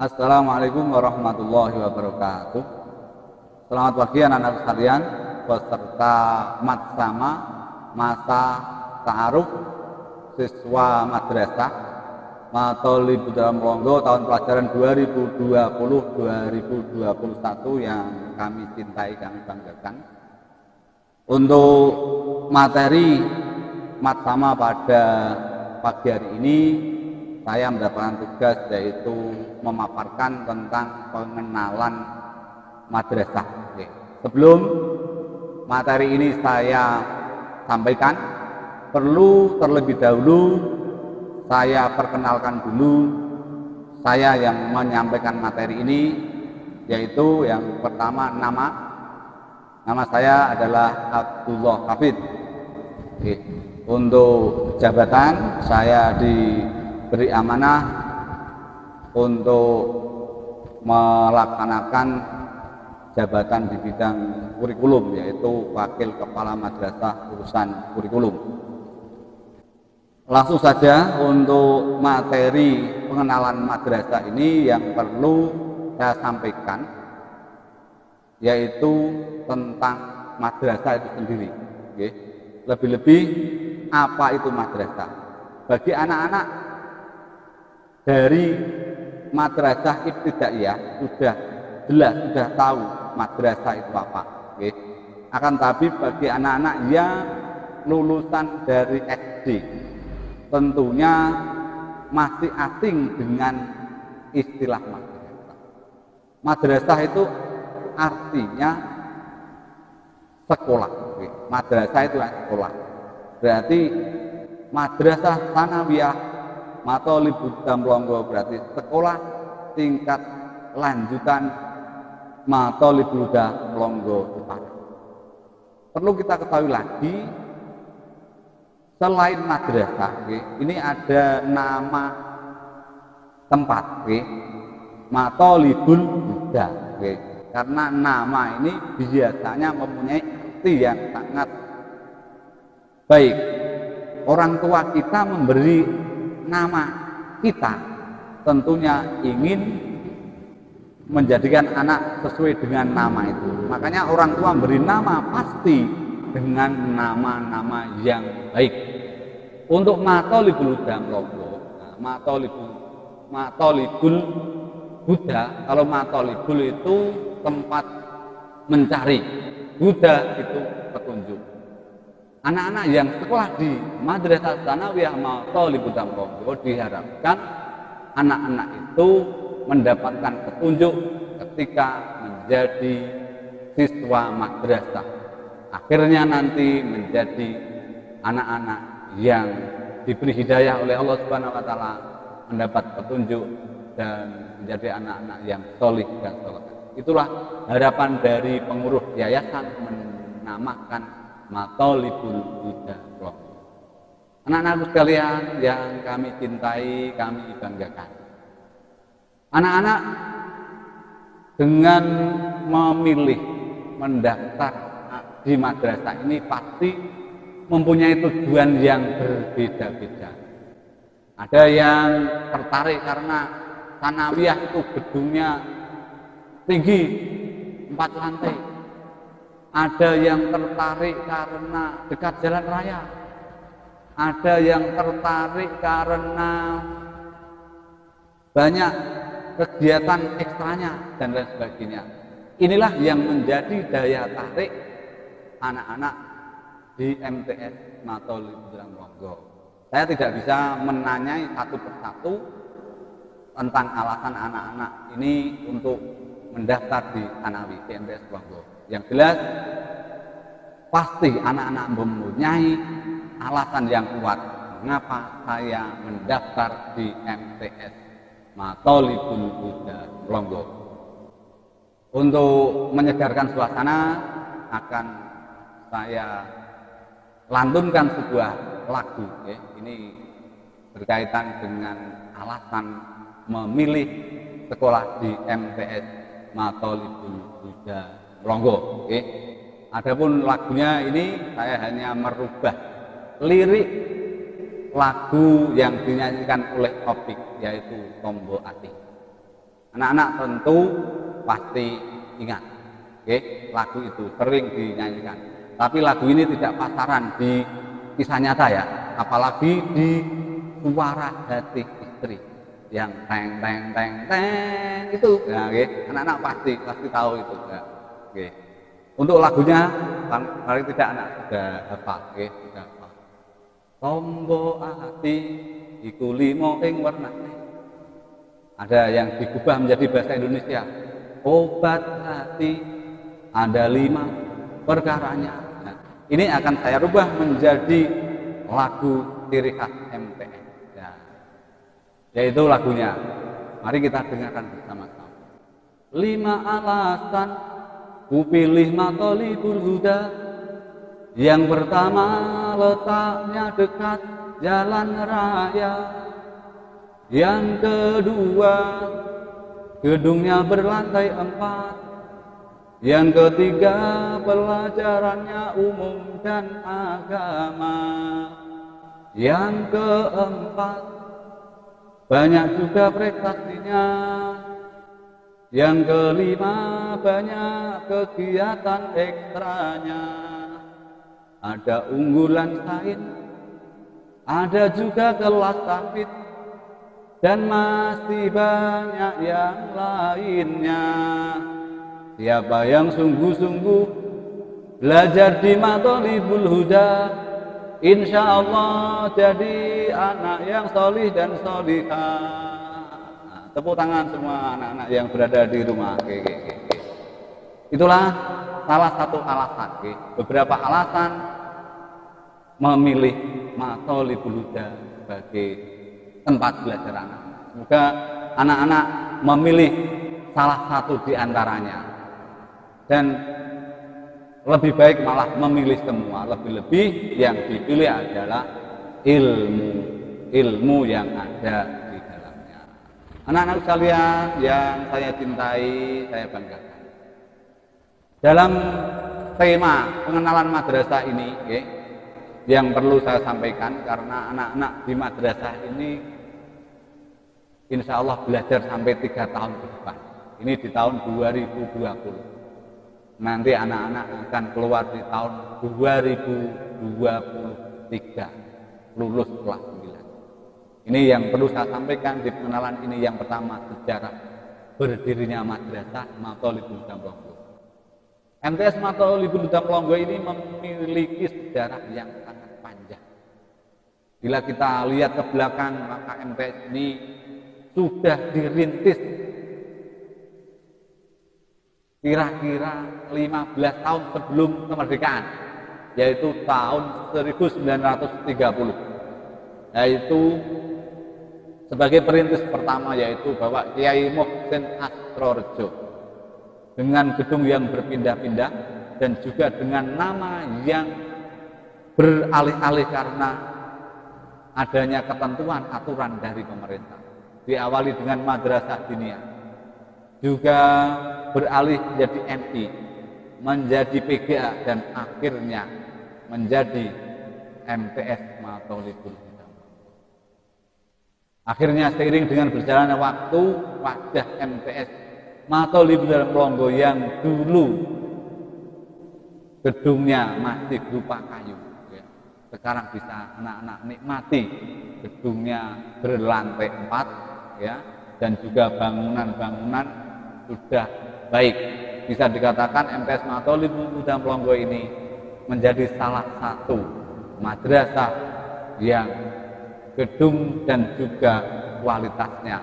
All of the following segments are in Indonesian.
Assalamualaikum warahmatullahi wabarakatuh. Selamat pagi anak-anak sekalian, peserta Matsama masa ta'aruf siswa madrasah Matolib dalam Longgo tahun pelajaran 2020-2021 yang kami cintai, kami banggakan. Untuk materi Matsama pada pagi hari ini, saya mendapatkan tugas yaitu memaparkan tentang pengenalan madrasah. Oke. Sebelum materi ini saya sampaikan, perlu terlebih dahulu saya perkenalkan dulu saya yang menyampaikan materi ini, yaitu yang pertama nama saya adalah Abdullah Hafid. Oke. Untuk jabatan saya diberi amanah untuk melaksanakan jabatan di bidang kurikulum, yaitu Wakil Kepala Madrasah Urusan Kurikulum. Langsung saja untuk materi pengenalan madrasah ini yang perlu saya sampaikan, yaitu tentang madrasah itu sendiri. Oke. Lebih-lebih apa itu madrasah? Bagi anak-anak dari madrasah ibtidaiyah sudah jelas, sudah tahu madrasah itu apa. Oke. Akan tapi bagi anak-anak yang lulusan dari SD, tentunya masih asing dengan istilah madrasah. Madrasah itu artinya sekolah. Oke. Madrasah itu sekolah. Berarti madrasah sanawiyah Matolib dalam Longgo berarti sekolah tingkat lanjutan Matolib dalam Longgo Jepara. Perlu kita ketahui lagi, selain madrasah, ini ada nama tempat, Matolibul Buddha, karena nama ini biasanya mempunyai arti yang sangat baik. Orang tua kita memberi nama kita tentunya ingin menjadikan anak sesuai dengan nama itu. Makanya orang tua memberi nama pasti dengan nama-nama yang baik. Untuk Matolibul Buddha Longgo, Matolibul Buddha, kalau Matolibul itu tempat mencari, Buddha itu petunjuk. Anak-anak yang sekolah di Madrasah Sanawiyah Matolib dalam Longgo diharapkan anak-anak itu mendapatkan petunjuk ketika menjadi siswa madrasah. Akhirnya nanti menjadi anak-anak yang diberi hidayah oleh Allah Subhanahu wa taala, mendapat petunjuk dan menjadi anak-anak yang solih dan soleh. Itulah harapan dari pengurus yayasan menamakan Matolibul Buddha Longgo. Anak-anak sekalian yang kami cintai, kami banggakan. Anak-anak dengan memilih mendaftar di madrasah ini pasti mempunyai tujuan yang berbeda-beda. Ada yang tertarik karena sanawiyah itu gedungnya tinggi 4 lantai. Ada yang tertarik karena dekat jalan raya. Ada yang tertarik karena banyak kegiatan ekstranya dan lain sebagainya. Inilah yang menjadi daya tarik anak-anak di MTS Matolib dalam Longgo. Saya tidak bisa menanyai satu persatu tentang alasan anak-anak ini untuk mendaftar di Sanawi di MTS Longgo. Yang jelas pasti anak-anak mempunyai alasan yang kuat mengapa saya mendaftar di MTS Matolibul Buddha Longgo. Untuk menyegarkan suasana akan saya lantunkan sebuah lagu, ini berkaitan dengan alasan memilih sekolah di MTS Matolibul Buddha Longgo. Adapun lagunya ini saya hanya merubah lirik lagu yang dinyanyikan oleh Opik, yaitu Tombo Ati. Anak-anak tentu pasti ingat, oke, lagu itu sering dinyanyikan. Tapi lagu ini tidak pasaran di kisah nyata ya, apalagi di suara hati istri yang teng teng teng teng itu, ya, oke. Anak-anak pasti tahu itu, ya, oke. Untuk lagunya, paling tidak anak sudah hafal, oke, sudah hafal. Tombo ati iku limo ing wernane. Ada yang digubah menjadi bahasa Indonesia. Obat hati ada 5 perkaranya. Nah, ini akan saya rubah menjadi lagu ciri khas MTS. Ya, yaitu lagunya. Mari kita dengarkan bersama-sama. 5 alasan ku pilih Mathalibul Huda. Yang pertama, letaknya dekat jalan raya. Yang kedua, gedungnya berlantai 4. Yang ketiga, pelajarannya umum dan agama. Yang keempat, banyak juga prestasinya. Yang kelima, banyak kegiatan ekstranya. Ada unggulan sains, ada juga kelas tahfidz, dan masih banyak yang lainnya. Siapa yang sungguh-sungguh belajar di Mathalibul Huda, insya Allah jadi anak yang solih dan solihah. Nah, tepuk tangan semua anak-anak yang berada di rumah. Oke. Itulah salah satu alasan. Oke. Beberapa alasan memilih Mathalibul Huda sebagai tempat belajar anak. Semoga anak-anak memilih salah satu di antaranya. Dan lebih baik malah memilih semua. Lebih-lebih yang dipilih adalah ilmu yang ada di dalamnya. Anak-anak sekalian yang saya cintai, saya banggakan. Dalam tema pengenalan madrasah ini, yang perlu saya sampaikan, karena anak-anak di madrasah ini insya Allah belajar sampai 3 tahun ke depan. Ini di tahun 2020. Nanti anak-anak akan keluar di tahun 2023, lulus kelas 9. Ini yang perlu saya sampaikan di pengenalan ini. Yang pertama, sejarah berdirinya madrasah Mathalibul Huda Mlonggo. MTS Mathalibul Huda Mlonggo ini memiliki sejarah yang sangat panjang. Bila kita lihat ke belakang, maka MTS ini sudah dirintis kira-kira 15 tahun sebelum kemerdekaan, yaitu tahun 1930. Yaitu sebagai perintis pertama, yaitu Bapak Kiai Muhsin Astrorejo, dengan gedung yang berpindah-pindah dan juga dengan nama yang beralih-alih karena adanya ketentuan aturan dari pemerintah. Diawali dengan madrasah diniyah, juga beralih menjadi MI, menjadi PGA, dan akhirnya menjadi MTS Mathalibul Huda. Akhirnya seiring dengan berjalannya waktu, wajah MTS Mathalibul Huda Mlonggo yang dulu gedungnya masih berupa kayu, ya, sekarang bisa anak-anak nikmati gedungnya berlantai 4, ya, dan juga bangunan-bangunan sudah baik. Bisa dikatakan MTS Mathalibul Huda Mlonggo ini menjadi salah satu madrasah yang gedung dan juga kualitasnya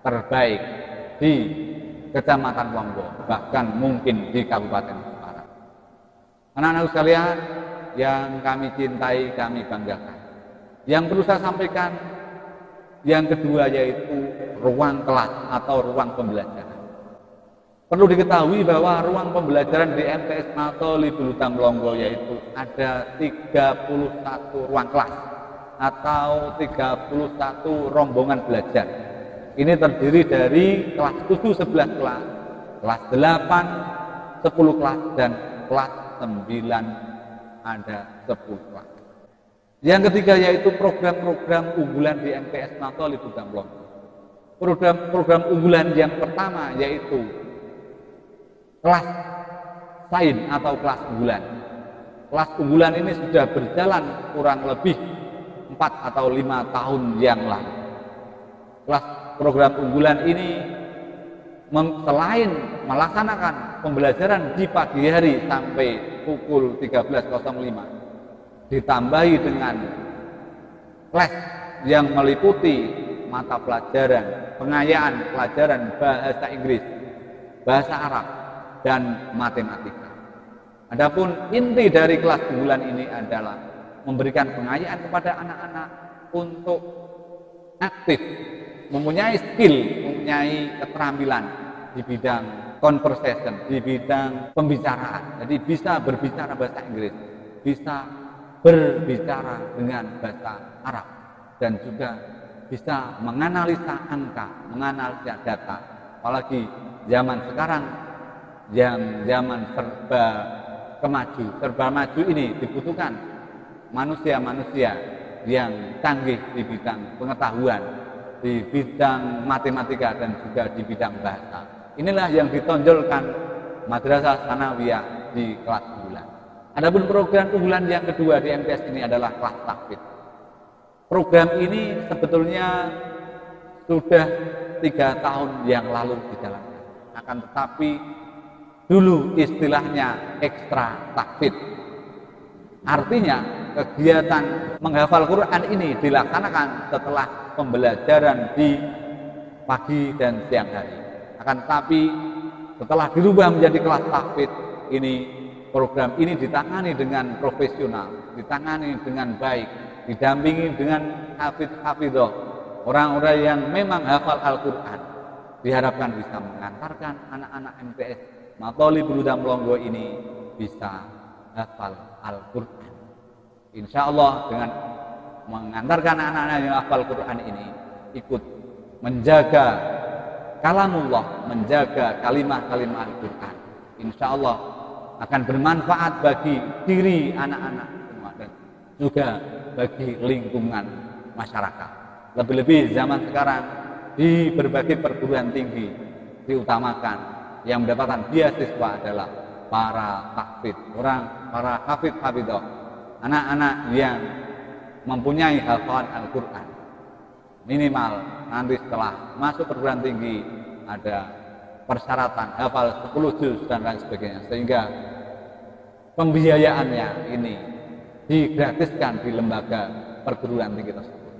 terbaik di Kecamatan Mlonggo, bahkan mungkin di Kabupaten Jepara. Anak-anak sekalian yang kami cintai, kami banggakan. Yang perlu saya sampaikan yang kedua, yaitu ruang kelas atau ruang pembelajaran. Perlu diketahui bahwa ruang pembelajaran di MTS Mathalibul Huda Mlonggo yaitu ada 31 ruang kelas atau 31 rombongan belajar. Ini terdiri dari kelas 7 11 kelas, kelas 8 10 kelas, dan kelas 9 ada 10 kelas. Yang ketiga yaitu program-program unggulan di MTS Mathalibul Huda Mlonggo. Program unggulan yang pertama yaitu kelas sains atau kelas unggulan. Kelas unggulan ini sudah berjalan kurang lebih 4 atau 5 tahun yang lalu. Program unggulan ini selain melaksanakan pembelajaran di pagi hari sampai pukul 13.05, ditambahi dengan les yang meliputi mata pelajaran, pengayaan pelajaran bahasa Inggris, bahasa Arab, dan matematika. Adapun inti dari kelas unggulan ini adalah memberikan pengayaan kepada anak-anak untuk aktif, mempunyai skill, mempunyai keterampilan di bidang conversation, di bidang pembicaraan. Jadi bisa berbicara bahasa Inggris, bisa berbicara dengan bahasa Arab, dan juga bisa menganalisa angka, menganalisa data. Apalagi zaman sekarang yang zaman serba maju ini dibutuhkan manusia-manusia yang canggih di bidang pengetahuan, di bidang matematika, dan juga di bidang bahasa. Inilah yang ditonjolkan Madrasah Tsanawiyah di kelas unggulan. Adapun program unggulan yang kedua di MTS ini adalah kelas tahfidz. Program ini sebetulnya sudah 3 tahun yang lalu dijalankan. Akan tetapi dulu istilahnya ekstra tahfidz. Artinya kegiatan menghafal Quran ini dilaksanakan setelah pembelajaran di pagi dan siang hari. Akan tetapi setelah dirubah menjadi kelas tahfidz ini, program ini ditangani dengan profesional, ditangani dengan baik, didampingi dengan hafidh-hafidhoh, orang-orang yang memang hafal Al-Quran. Diharapkan bisa mengantarkan anak-anak MTS Mathalib Hudam Longgo ini bisa hafal Al-Quran. Insya Allah dengan mengantarkan anak-anak yang hafal Quran ini ikut menjaga kalamullah, menjaga kalimah-kalimah Al-Quran, insya Allah akan bermanfaat bagi diri anak-anak semua dan juga bagi lingkungan masyarakat. Lebih-lebih zaman sekarang di berbagai perguruan tinggi diutamakan yang mendapatkan beasiswa adalah para tahfidz, para hafidh-hafidhoh, anak-anak yang mempunyai hafalan Al-Quran. Minimal nanti setelah masuk perguruan tinggi ada persyaratan hafal 10 juz dan lain sebagainya, sehingga pembiayaannya ini digratiskan di lembaga perguruan tinggi tersebut.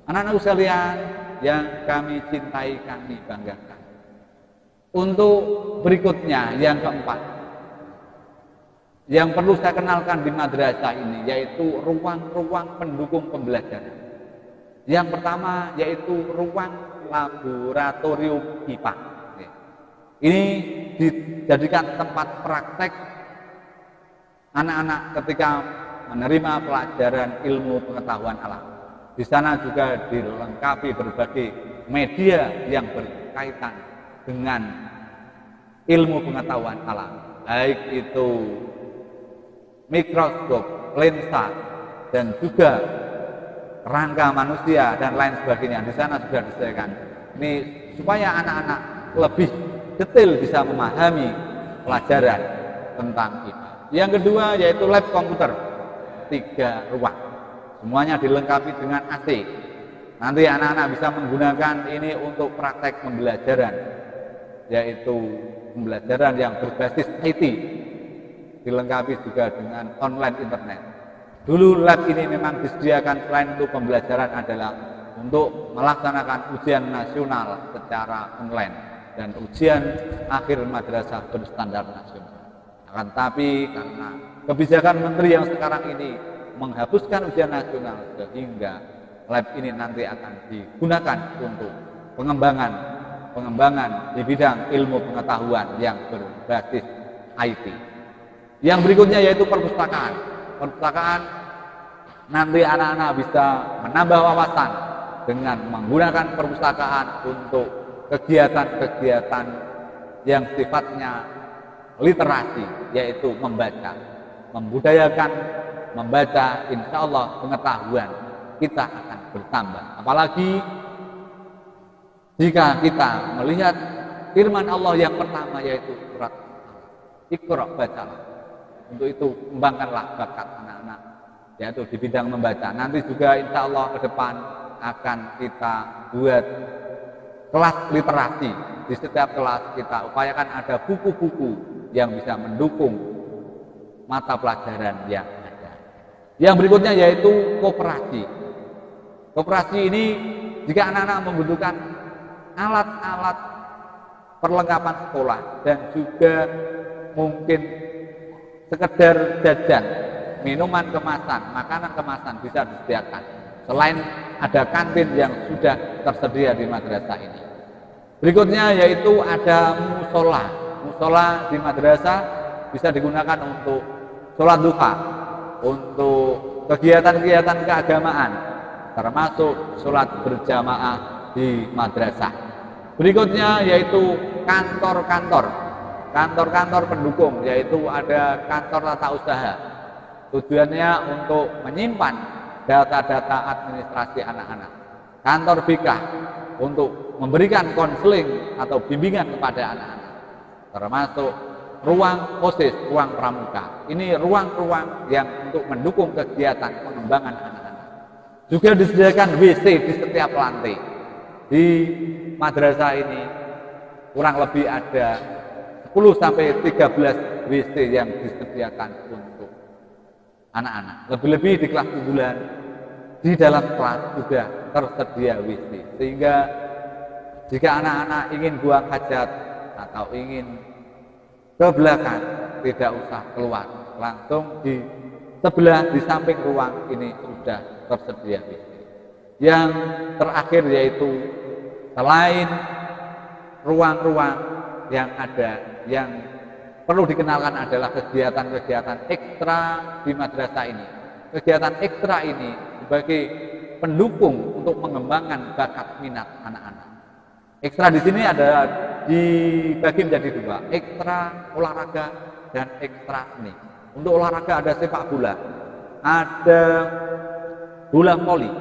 Anak-anak sekalian yang kami cintai, kami banggakan. Untuk berikutnya yang keempat yang perlu saya kenalkan di madrasah ini yaitu ruang-ruang pendukung pembelajaran. Yang pertama yaitu ruang laboratorium IPA. Ini dijadikan tempat praktek anak-anak ketika menerima pelajaran ilmu pengetahuan alam. Di sana juga dilengkapi berbagai media yang berkaitan dengan ilmu pengetahuan alam, baik itu mikroskop, lensa, dan juga rangka manusia dan lain sebagainya. Di sana sudah disediakan. Ini supaya anak-anak lebih detail bisa memahami pelajaran tentang IPA. Yang kedua yaitu lab komputer, 3 ruang. Semuanya dilengkapi dengan AC. Nanti anak-anak bisa menggunakan ini untuk praktek pembelajaran, yaitu pembelajaran yang berbasis IT, dilengkapi juga dengan online internet. Dulu lab ini memang disediakan selain untuk pembelajaran adalah untuk melaksanakan ujian nasional secara online dan ujian akhir madrasah berstandar nasional. Akan tapi karena kebijakan menteri yang sekarang ini menghapuskan ujian nasional, sehingga lab ini nanti akan digunakan untuk pengembangan di bidang ilmu pengetahuan yang berbasis IT. Yang berikutnya yaitu perpustakaan. Perpustakaan nanti anak-anak bisa menambah wawasan dengan menggunakan perpustakaan untuk kegiatan-kegiatan yang sifatnya literasi, yaitu membaca, membudayakan membaca. Insya Allah pengetahuan kita akan bertambah. Apalagi Jika kita melihat firman Allah yang pertama yaitu surat Iqra, bacalah. Untuk itu kembangkanlah bakat anak-anak yaitu di bidang membaca. Nanti juga insya Allah ke depan akan kita buat kelas literasi. Di setiap kelas kita upayakan ada buku-buku yang bisa mendukung mata pelajaran yang ada. Yang berikutnya yaitu koperasi. Koperasi ini jika anak-anak membutuhkan alat-alat perlengkapan sekolah dan juga mungkin sekedar jajan, minuman kemasan, makanan kemasan bisa disediakan. Selain ada kantin yang sudah tersedia di madrasah ini. Berikutnya yaitu ada musola. Musola di madrasah bisa digunakan untuk sholat duha, untuk kegiatan-kegiatan keagamaan, termasuk sholat berjamaah di madrasah. Berikutnya yaitu kantor-kantor pendukung, yaitu ada kantor tata usaha. Tujuannya untuk menyimpan data-data administrasi anak-anak. Kantor BK untuk memberikan konseling atau bimbingan kepada anak-anak, termasuk ruang OSIS, ruang pramuka. Ini ruang-ruang yang untuk mendukung kegiatan pengembangan anak-anak. Juga disediakan WC di setiap lantai. Di madrasah ini kurang lebih ada 10 sampai 13 WC yang disediakan untuk anak-anak. Lebih-lebih di kelas unggulan, di dalam kelas sudah tersedia WC, sehingga jika anak-anak ingin buang hajat atau ingin ke belakang tidak usah keluar, langsung di sebelah di samping ruang ini sudah tersedia WC. Yang terakhir yaitu selain ruang-ruang yang ada, yang perlu dikenalkan adalah kegiatan-kegiatan ekstra di madrasah ini. Kegiatan ekstra ini sebagai pendukung untuk mengembangkan bakat minat anak-anak. Ekstra di sini ada dibagi menjadi dua, ekstra olahraga dan ekstra seni. Untuk olahraga ada sepak bola, ada bola voli,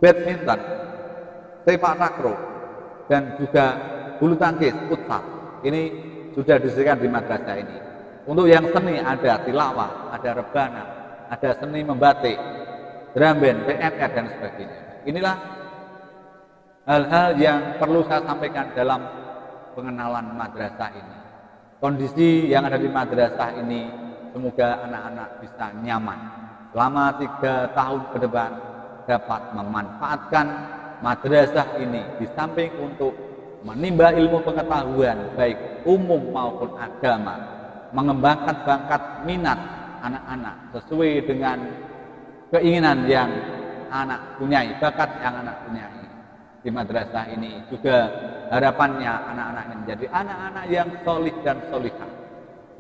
badminton, sepak takraw, dan juga bulu tangkis, futsal. Ini sudah disediakan di madrasah ini. Untuk yang seni ada tilawah, ada rebana, ada seni membatik, drum band, PMR dan sebagainya. Inilah hal-hal yang perlu saya sampaikan dalam pengenalan madrasah ini. Kondisi yang ada di madrasah ini semoga anak-anak bisa nyaman selama 3 tahun ke depan, dapat memanfaatkan madrasah ini di samping untuk menimba ilmu pengetahuan baik umum maupun agama, mengembangkan bakat minat anak-anak sesuai dengan keinginan yang anak punyai, bakat yang anak punyai. Di madrasah ini juga harapannya anak-anak ini menjadi anak-anak yang solih dan solihah,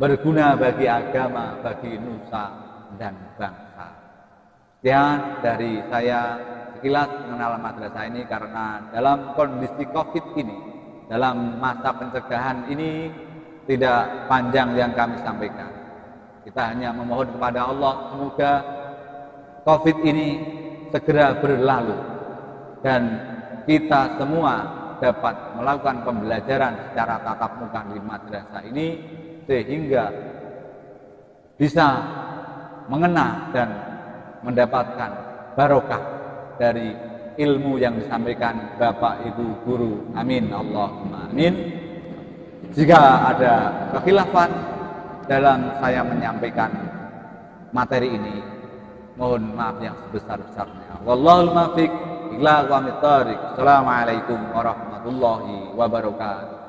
berguna bagi agama, bagi nusa dan bangsa. Sekian dari saya sekilas mengenal madrasah ini, karena dalam kondisi COVID ini, dalam masa pencegahan ini tidak panjang yang kami sampaikan. Kita hanya memohon kepada Allah semoga COVID ini segera berlalu dan kita semua dapat melakukan pembelajaran secara tatap muka di madrasah ini sehingga bisa mengena dan mendapatkan barokah dari ilmu yang disampaikan Bapak Ibu guru. Amin Allahumma amin. Jika ada kekhilafan dalam saya menyampaikan materi ini, mohon maaf yang sebesar-besarnya. Wallahul muwaffiq ila aqwamit thoriq. Assalamualaikum warahmatullahi wabarakatuh.